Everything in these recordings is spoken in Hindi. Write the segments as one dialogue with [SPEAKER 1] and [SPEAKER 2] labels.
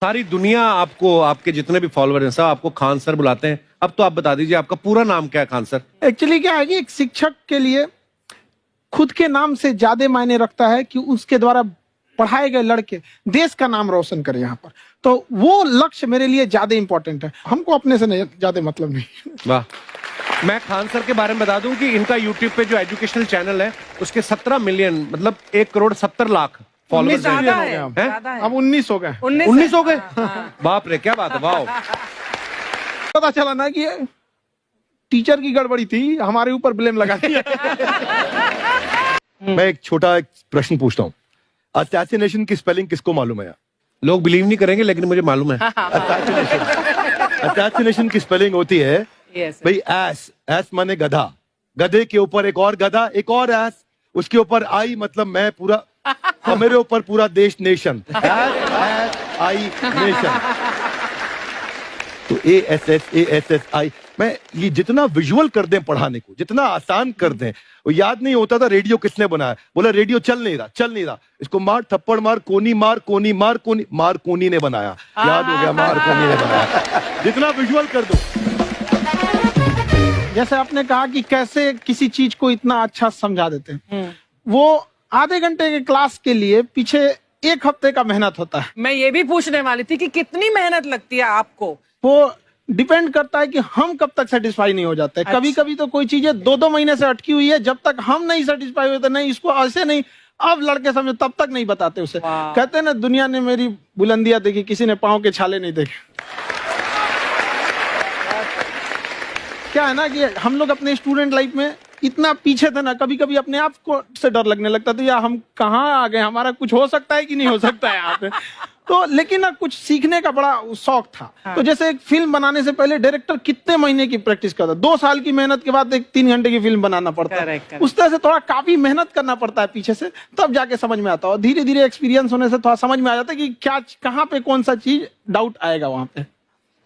[SPEAKER 1] सारी दुनिया आपको, आपके जितने भी फॉलोअर हैं सब आपको खान सर बुलाते हैं। अब तो आप बता दीजिए आपका पूरा नाम क्या है खान सर?
[SPEAKER 2] एक्चुअली क्या है कि एक शिक्षक के लिए खुद के नाम से ज्यादा मायने रखता है कि उसके द्वारा पढ़ाए गए लड़के देश का नाम रोशन करें यहाँ पर, तो वो लक्ष्य मेरे लिए ज्यादा इंपॉर्टेंट है। हमको अपने से नहीं ज्यादा मतलब नहीं।
[SPEAKER 1] वाह। मैं खान सर के बारे में बता दूं कि इनका यूट्यूब पे जो एजुकेशनल चैनल है उसके 17 मिलियन मतलब 1,70,00,000 फॉलोअर्स
[SPEAKER 2] ज्यादा
[SPEAKER 1] हैं।
[SPEAKER 2] है,
[SPEAKER 3] ज्यादा है।
[SPEAKER 2] अब 19 हो गए।
[SPEAKER 1] 19 हो गए? बाप रे, क्या बात है, वाह।
[SPEAKER 2] पता चला ना कि टीचर की गड़बड़ी थी, हमारे ऊपर ब्लेम लगा दिया।
[SPEAKER 4] मैं एक छोटा एक प्रश्न पूछता हूँ। असैसिनेशन की स्पेलिंग किसको मालूम है?
[SPEAKER 1] लोग बिलीव नहीं करेंगे लेकिन मुझे मालूम है।
[SPEAKER 4] असैसिनेशन की स्पेलिंग होती है भाई एस। एस माने गधा, गधे के ऊपर एक और गधा, एक और एस, उसके ऊपर आई मतलब मैं पूरा, और मेरे ऊपर पूरा देश नेशन। S I nation. तो ASSASSI मैं ये जितना विजुअल कर दें पढ़ाने को, जितना आसान कर दें, वो याद नहीं होता था रेडियो किसने बनाया। बोला रेडियो चल नहीं रहा, इसको मार थप्पड़ मार, कोनी मार, कोनी मार, कोनी मार, कोनी ने बनाया। याद हो गया, मार कोनी ने बनाया। जितना विजुअल कर दो।
[SPEAKER 2] जैसे आपने कहा कि कैसे किसी चीज को इतना अच्छा समझा देते हैं, वो आधे घंटे के क्लास के लिए पीछे 1 हफ्ते का मेहनत होता है।
[SPEAKER 3] मैं ये भी पूछने वाली थी कि कितनी मेहनत लगती है आपको?
[SPEAKER 2] वो डिपेंड करता है कि हम कब तक सेटिस्फाई नहीं हो जाते।
[SPEAKER 3] अच्छा।
[SPEAKER 2] कभी कभी तो कोई चीजें 2-2 महीने से अटकी हुई है, जब तक हम नहीं सेटिस्फाई होते, नहीं इसको ऐसे नहीं, अब लड़के समझो तब तक नहीं बताते उसे। कहते हैं ना, दुनिया ने मेरी बुलंदियां देखी, किसी ने पाँव के छाले नहीं देखे। क्या है ना कि हम लोग अपने स्टूडेंट लाइफ में इतना पीछे थे ना, कभी कभी अपने आप को से डर लगने लगता था, यार हम कहाँ आ गए, हमारा कुछ हो सकता है कि नहीं हो सकता है यहाँ पे। तो लेकिन ना कुछ सीखने का बड़ा शौक था। हाँ। तो जैसे एक फिल्म बनाने से पहले डायरेक्टर कितने महीने की प्रैक्टिस करता है, 2 साल की मेहनत के बाद एक 3 घंटे की फिल्म बनाना पड़ता है। उस तरह से थोड़ा काफी मेहनत करना पड़ता है पीछे से, तब जाके समझ में आता है। और धीरे धीरे एक्सपीरियंस होने से थोड़ा समझ में आ जाता है कि क्या, कहाँ पे कौन सा चीज डाउट आएगा वहां पे।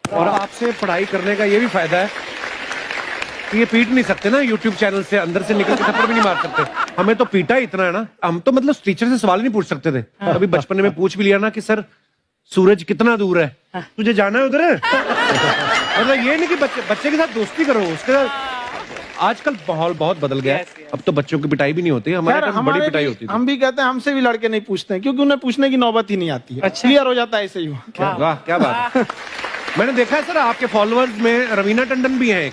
[SPEAKER 1] और आपसे पढ़ाई करने का ये भी फायदा है कि ये पीट नहीं सकते ना यूट्यूब चैनल से, अंदर से निकल के थप्पड़ भी नहीं मार सकते। हमें तो पीटा ही इतना है ना, हम तो मतलब टीचर से सवाल नहीं पूछ सकते थे। अभी बचपन में पूछ भी लिया ना कि सर सूरज कितना दूर है, तुझे जाना है उधर है। मतलब ये नहीं कि बच्चे के साथ दोस्ती करो, उसके साथ। आजकल माहौल बहुत बदल गया है, अब तो बच्चों की पिटाई भी नहीं होती, हमारे टाइम बड़ी पिटाई होती थी।
[SPEAKER 2] हम भी कहते हैं, हमसे भी लड़के नहीं पूछते हैं, क्योंकि उन्हें पूछने की नौबत ही नहीं आती है। क्लियर हो जाता है ऐसे ही।
[SPEAKER 1] वाह, क्या बात है। मैंने देखा है सर आपके फॉलोअर्स में रवीना टंडन भी है एक।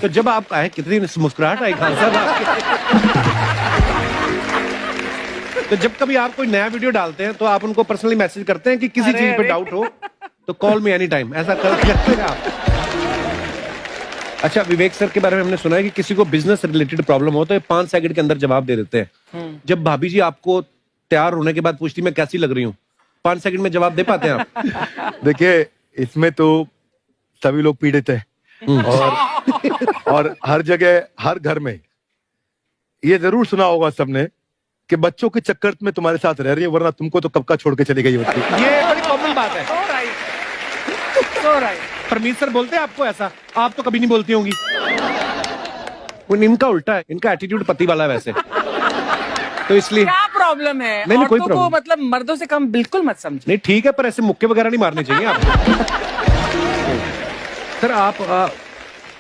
[SPEAKER 1] तो जब आप आए, कितनी मुस्कुराहट आई खान साहब आपके। तो जब कभी आप कोई नया वीडियो डालते हैं तो आप उनको पर्सनली मैसेज करते हैं कि किसी चीज पे डाउट हो तो कॉल मी एनी टाइम, ऐसा करते हैं आप? अच्छा, विवेक सर के बारे में हमने सुना है कि किसी को बिजनेस रिलेटेड प्रॉब्लम हो तो ये 5 सेकंड के अंदर जवाब दे देते हैं। जब भाभी जी आपको तैयार होने के बाद पूछती मैं कैसी लग रही हूँ, 5 सेकंड में जवाब दे पाते हैं आप?
[SPEAKER 4] देखिए, इसमें तो सभी लोग पीड़ित है, और हर जगह हर घर में ये जरूर सुना होगा सबने कि बच्चों के चक्कर में तुम्हारे साथ रह रही है, वरना तुमको तो कब का छोड़ के चली गई होती।
[SPEAKER 1] ये बड़ी कॉमन बात है। परमीत सर बोलते हैं आपको ऐसा? आप तो कभी नहीं बोलती होंगी। इनका उल्टा है, इनका एटीट्यूड पति वाला है वैसे, तो इसलिए।
[SPEAKER 3] क्या प्रॉब्लम है?
[SPEAKER 1] नहीं, कोई
[SPEAKER 3] औरतों को मतलब मर्दों से कम बिल्कुल मत समझो।
[SPEAKER 1] नहीं ठीक है, पर ऐसे मुक्के वगैरह नहीं मारने चाहिए आपको। सर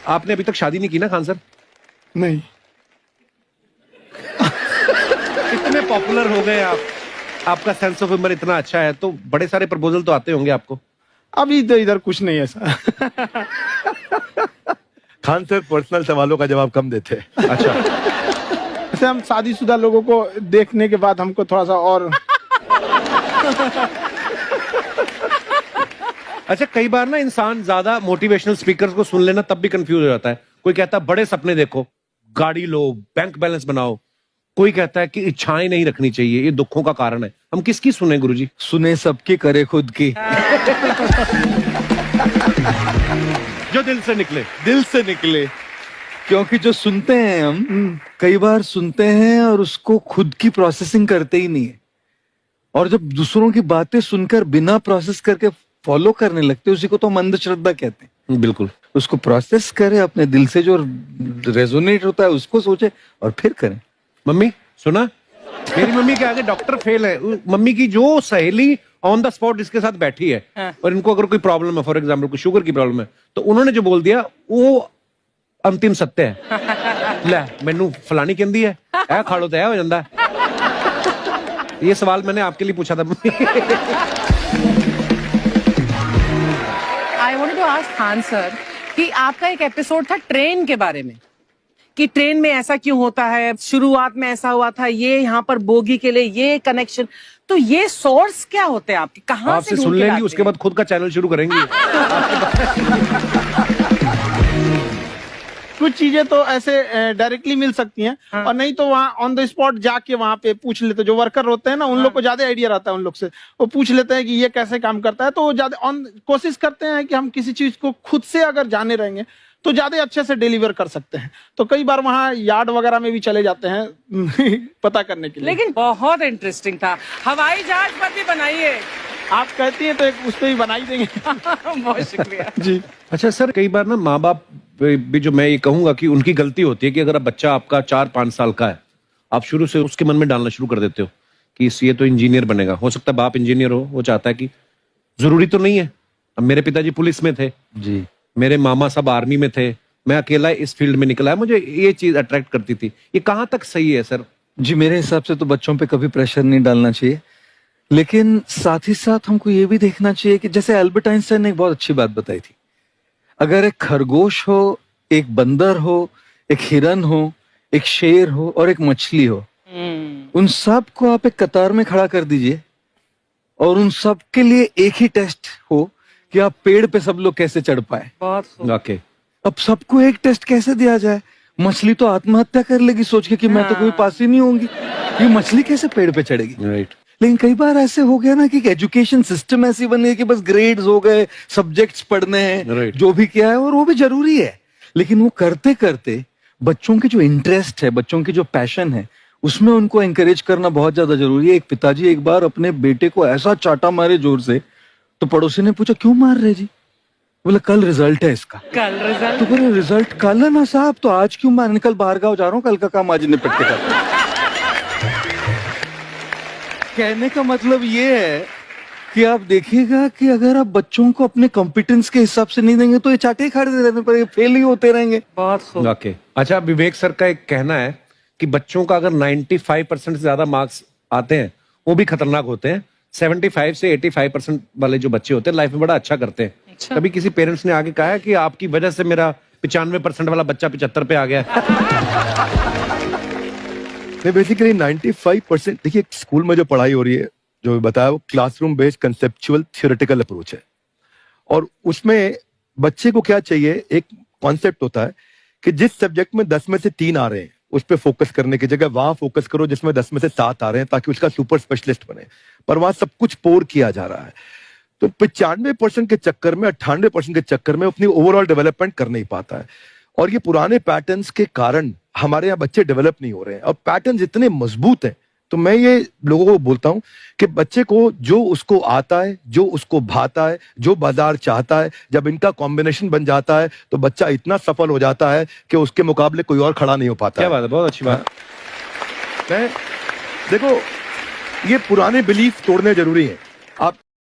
[SPEAKER 1] आपने अभी तक शादी नहीं की ना खान सर?
[SPEAKER 2] नहीं।
[SPEAKER 1] इतने पॉपुलर हो गए आप, आपका सेंस ऑफ ह्यूमर इतना अच्छा है, तो बड़े सारे प्रपोजल तो आते होंगे आपको।
[SPEAKER 2] अभी तो इधर कुछ नहीं है सर।
[SPEAKER 4] खान सर पर्सनल सवालों का जवाब कम देते हैं।
[SPEAKER 1] अच्छा।
[SPEAKER 2] जैसे हम शादीशुदा लोगों को देखने के बाद हमको थोड़ा सा और
[SPEAKER 1] अच्छा, कई बार ना इंसान ज्यादा मोटिवेशनल स्पीकर्स को सुन लेना तब भी कंफ्यूज हो जाता है। कोई कहता है बड़े सपने देखो, गाड़ी लो, बैंक बैलेंस बनाओ। कोई कहता है कि इच्छाएं नहीं रखनी चाहिए, ये दुखों का कारण है। हम किसकी सुने गुरुजी?
[SPEAKER 5] सुने सबकी, करे खुद की।
[SPEAKER 1] जो दिल से निकले।
[SPEAKER 5] दिल से निकले। क्योंकि जो सुनते हैं हम कई बार सुनते हैं और उसको खुद की प्रोसेसिंग करते ही नहीं है, और जब दूसरों की बातें सुनकर बिना प्रोसेस करके फॉलो करने लगते, उसी को तो हम अंधश्रद्धा कहते हैं।
[SPEAKER 1] बिल्कुल।
[SPEAKER 5] उसको प्रोसेस करे, अपने दिल से जो रेजोनेट होता है उसको सोचे और फिर करें।
[SPEAKER 1] मम्मी सुना, मेरी मम्मी के आगे डॉक्टर फेल है। मम्मी की जो सहेली ऑन द स्पॉट इसके साथ बैठी है
[SPEAKER 3] हाँ।
[SPEAKER 1] और इनको अगर कोई प्रॉब्लम है, फॉर एग्जाम्पल कोई शुगर की प्रॉब्लम है, तो उन्होंने जो बोल दिया वो अंतिम सत्य है। ले मैनू फलानी कहंदी है ऐ खा लो तो ऐ हो जाता है। ये सवाल मैंने आपके लिए पूछा था।
[SPEAKER 3] I wanted to ask Khan sir कि आपका एक एपिसोड था ट्रेन के बारे में, कि ट्रेन में ऐसा क्यों होता है, शुरुआत में ऐसा हुआ था, ये यहाँ पर बोगी के लिए ये कनेक्शन, तो ये सोर्स क्या होते हैं आपके, कहाँ
[SPEAKER 1] आपसे
[SPEAKER 3] से
[SPEAKER 1] सुन
[SPEAKER 3] ढूंढ के
[SPEAKER 1] लेंगी,
[SPEAKER 3] लाते
[SPEAKER 1] उसके
[SPEAKER 3] हैं?
[SPEAKER 1] बाद खुद का चैनल शुरू करेंगी।
[SPEAKER 2] कुछ चीजें तो ऐसे डायरेक्टली मिल सकती हैं,
[SPEAKER 3] हाँ।
[SPEAKER 2] और नहीं तो वहाँ ऑन द स्पॉट जाके वहाँ पे पूछ लेते, जो वर्कर होते हैं ना उन लोग को ज्यादा आइडिया रहता है, उन लोग से वो पूछ लेते हैं कि ये कैसे काम करता है, तो वो ज्यादा ऑन कोशिश करते हैं कि हम किसी चीज को खुद से अगर जाने रहेंगे तो ज्यादा अच्छे से डिलीवर कर सकते हैं। तो कई बार वहाँ यार्ड वगैरह में भी चले जाते हैं पता करने के लिए।
[SPEAKER 3] लेकिन बहुत इंटरेस्टिंग था। हवाई जहाज पर भी बनाइए।
[SPEAKER 2] आप कहती हैं तो एक उस पर भी बना ही देंगे।
[SPEAKER 3] बहुत शुक्रिया।
[SPEAKER 2] जी।
[SPEAKER 1] अच्छा सर, कई बार ना माँ बाप भी, जो मैं ये कहूंगा कि उनकी गलती होती है कि अगर अब बच्चा आपका 4-5 साल का है, आप शुरू से उसके मन में डालना शुरू कर देते हो कि ये तो इंजीनियर बनेगा। हो सकता है बाप इंजीनियर हो, वो चाहता है कि जरूरी तो नहीं है। अब मेरे पिताजी पुलिस में थे
[SPEAKER 5] जी,
[SPEAKER 1] मेरे मामा सब आर्मी में थे, मैं अकेला इस फील्ड में निकला है, मुझे ये चीज अट्रैक्ट करती थी। ये कहाँ तक सही है सर?
[SPEAKER 5] जी, मेरे हिसाब से तो बच्चों पे कभी प्रेशर नहीं डालना चाहिए, लेकिन साथ ही साथ हमको ये भी देखना चाहिए कि जैसे एल्बर्ट आइंस्टाइन ने एक बहुत अच्छी बात बताई थी, अगर एक खरगोश हो, एक बंदर हो, एक हिरन हो, एक शेर हो और एक मछली हो, उन सब को आप एक कतार में खड़ा कर दीजिए और उन सब के लिए एक ही टेस्ट हो कि आप पेड़ पे सब लोग कैसे चढ़ पाए।
[SPEAKER 3] बहुत खूब।
[SPEAKER 1] ओके,
[SPEAKER 5] अब सबको एक टेस्ट कैसे दिया जाए? मछली तो आत्महत्या कर लेगी सोच के कि मैं तो कोई पास ही नहीं होंगी, ये मछली कैसे पेड़ पे चढ़ेगी?
[SPEAKER 1] राइट।
[SPEAKER 5] लेकिन कई बार ऐसे हो गया ना कि एजुकेशन सिस्टम ऐसी बन गई कि बस ग्रेड्स हो गए, सब्जेक्ट्स पढ़ने हैं,
[SPEAKER 1] Right.
[SPEAKER 5] जो भी किया है और वो भी जरूरी है, लेकिन वो करते करते बच्चों के जो इंटरेस्ट है, बच्चों की जो पैशन है, उसमें उनको एंकरेज करना बहुत ज्यादा जरूरी है। एक पिताजी एक बार अपने बेटे को ऐसा चाटा मारे जोर से, तो पड़ोसी ने पूछा क्यों मार रहे जी? बोला कल रिजल्ट है इसका।
[SPEAKER 3] कल
[SPEAKER 5] तो
[SPEAKER 3] रिजल्ट।
[SPEAKER 5] बोले रिजल्ट कल है ना साहब, तो आज क्यों मारने? कल बाहर गाँव जा रहा हूँ, कल का काम आज निपट के करता। कहने का मतलब ये है कि आप देखिएगा कि अगर आप बच्चों को अपने कॉम्पिटेंस के हिसाब से नहीं देंगे तो ये चाटे खड़े रहने पर फेल ही होते रहेंगे।
[SPEAKER 3] बहुत खूब।
[SPEAKER 1] ओके। अच्छा, विवेक सर का एक कहना है कि बच्चों का अगर 95% से ज्यादा मार्क्स आते हैं वो भी खतरनाक होते हैं। 75 से 85% वाले जो बच्चे होते हैं लाइफ में बड़ा अच्छा करते हैं।
[SPEAKER 3] अच्छा।
[SPEAKER 1] कभी किसी पेरेंट्स ने आके कहा है कि आपकी वजह से मेरा 95% वाला बच्चा 75 पे आ गया?
[SPEAKER 4] नहीं, बेसिकली 95% देखिए स्कूल में जो पढ़ाई हो रही है, जो बताया, वो classroom based conceptual theoretical approach है। और उसमें बच्चे को क्या चाहिए, एक कॉन्सेप्ट होता है कि जिस सब्जेक्ट में 10 में से 3 आ रहे हैं उस पर फोकस करने की जगह वहां फोकस करो जिसमें 10 में से 7 आ रहे हैं, ताकि उसका सुपर स्पेशलिस्ट बने। पर वहां सब कुछ पोर किया जा रहा है, तो 95% के चक्कर में, 98% के चक्कर में अपनी ओवरऑल डेवलपमेंट कर नहीं पाता है। और ये पुराने पैटर्न्स के कारण हमारे यहाँ बच्चे डेवलप नहीं हो रहे हैं। और पैटर्न्स इतने मजबूत हैं, तो मैं ये लोगों को बोलता हूं कि बच्चे को जो उसको आता है, जो उसको भाता है, जो बाजार चाहता है, जब इनका कॉम्बिनेशन बन जाता है तो बच्चा इतना सफल हो जाता है कि उसके मुकाबले कोई और खड़ा नहीं हो पाता।
[SPEAKER 1] क्या बात है, बहुत अच्छी बात।
[SPEAKER 4] मैं देखो, ये पुराने बिलीफ तोड़ने जरूरी हैं।